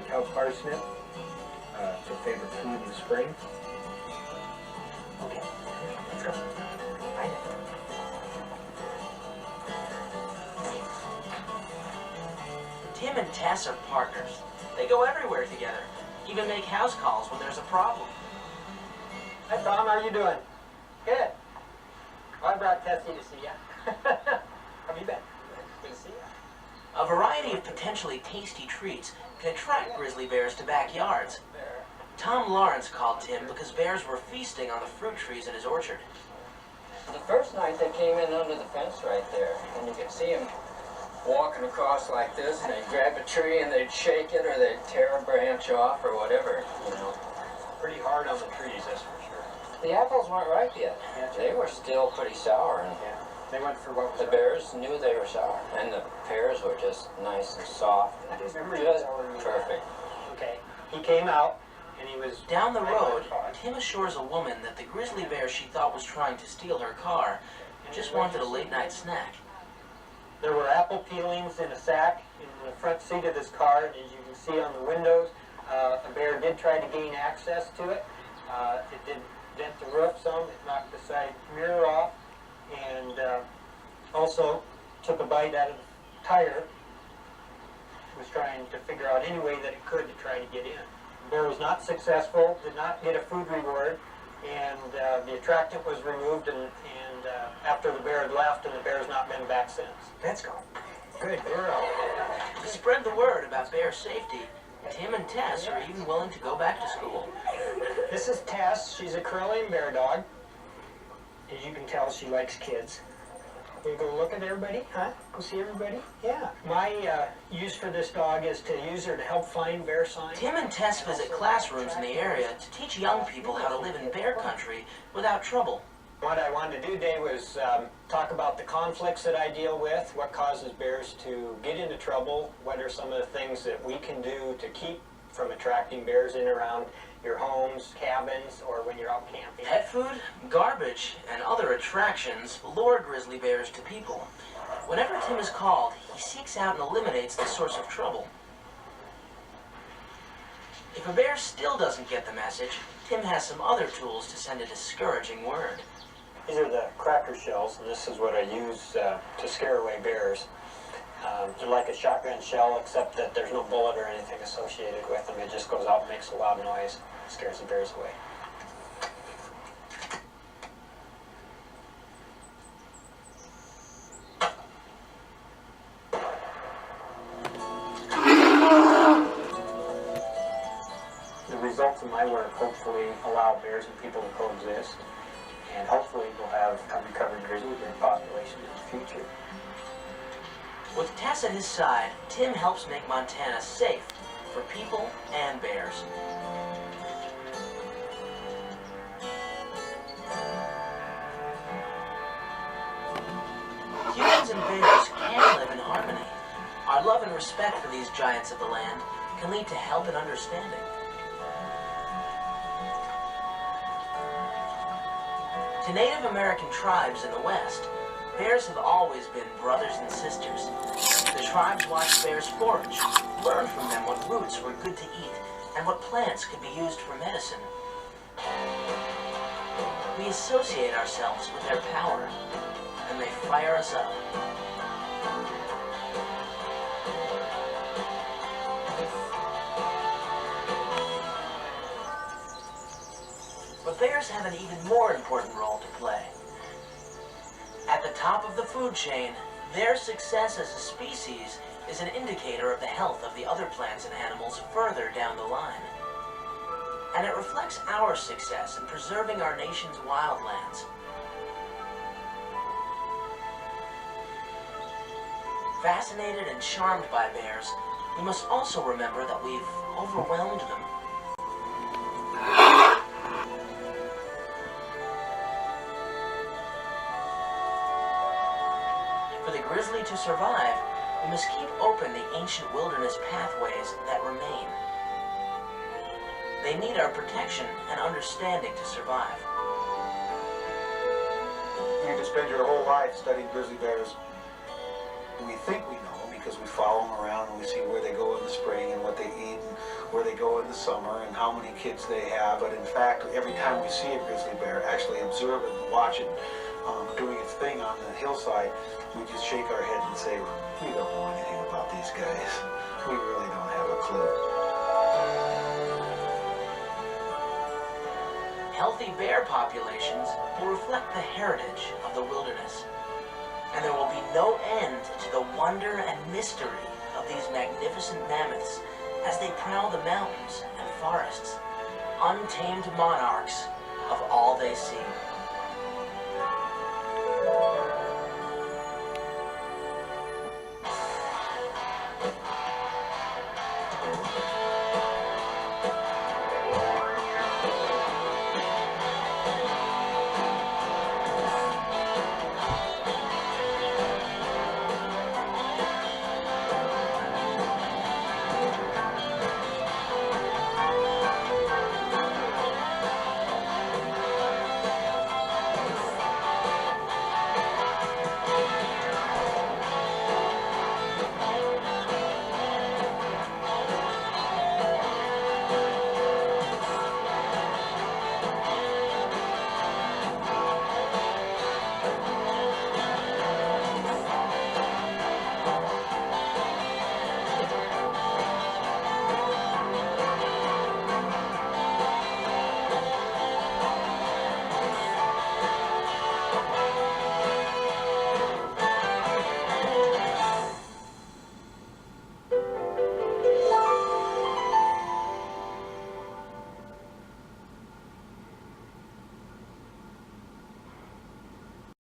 cow parsnip. It's a favorite food in the spring. Okay, let's go. Find it. Tim and Tess are partners. They go everywhere together, even make house calls when there's a problem. Hi Tom, how you doing? Good. Well, I brought Tessie to see ya. How you been? Good to see ya. A variety of potentially tasty treats can attract grizzly bears to backyards. Tom Lawrence called Tim because bears were feasting on the fruit trees in his orchard. The first night they came in under the fence right there, and you could see them walking across like this, and they'd grab a tree and they'd shake it, or they'd tear a branch off, or whatever, you know. Pretty hard on the trees, that's for sure. The apples weren't ripe yet. They were still pretty sour, and Yeah, they went for what was the bears knew they were sour, and the pears were just nice and soft and just perfect. Okay, he came out, and he was... Down the road, Tim assures a woman that the grizzly bear she thought was trying to steal her car just wanted a late-night snack. There were apple peelings in a sack in the front seat of this car, and as you can see on the windows, a bear did try to gain access to it. It did dent the roof some, it knocked the side mirror off, and also took a bite out of the tire. Was trying to figure out any way that it could to try to get in. The bear was not successful, did not get a food reward, and the attractant was removed, and after the bear had left, and the bear's not been back since. Let's go. Good girl. To spread the word about bear safety, Tim and Tess are even willing to go back to school. This is Tess. She's a curling bear dog. As you can tell, she likes kids. You go look at everybody, huh? Go see everybody? Yeah. My use for this dog is to use her to help find bear signs. Tim and Tess visit classrooms in the area to teach young people how to live in bear country without trouble. What I wanted to do today was talk about the conflicts that I deal with, what causes bears to get into trouble, what are some of the things that we can do to keep from attracting bears in around your homes, cabins, or when you're out camping. Pet food, garbage, and other attractions lure grizzly bears to people. Whenever Tim is called, he seeks out and eliminates the source of trouble. If a bear still doesn't get the message, Tim has some other tools to send a discouraging word. These are the cracker shells, and this is what I use to scare away bears. They're like a shotgun shell, except that there's no bullet or anything associated with them. It just goes out and makes a loud noise, scares the bears away. The results of my work hopefully allow bears and people to coexist, and hopefully we'll have a recovered grizzly bear population in the future. With Tess at his side, Tim helps make Montana safe for people and bears. Humans and bears can live in harmony. Our love and respect for these giants of the land can lead to help and understanding. To Native American tribes in the West, bears have always been brothers and sisters. The tribes watched bears forage, learned from them what roots were good to eat, and what plants could be used for medicine. We associate ourselves with their power, and they fire us up. But bears have an even more important role to play. At the top of the food chain, their success as a species is an indicator of the health of the other plants and animals further down the line. And it reflects our success in preserving our nation's wildlands. Fascinated and charmed by bears, we must also remember that we've overwhelmed them. For the grizzly to survive, we must keep open the ancient wilderness pathways that remain. They need our protection and understanding to survive. You can spend your whole life studying grizzly bears. We think we know because we follow them around and we see where they go in the spring and what they eat and where they go in the summer and how many kids they have. But in fact, every time we see a grizzly bear actually observe it and watch it doing its thing on the hillside, we just shake our head and say, we don't know anything about these guys. We really don't have a clue. Healthy bear populations will reflect the heritage of the wilderness. And there will be no end to the wonder and mystery of these magnificent mammoths as they prowl the mountains and forests, untamed monarchs of all they see.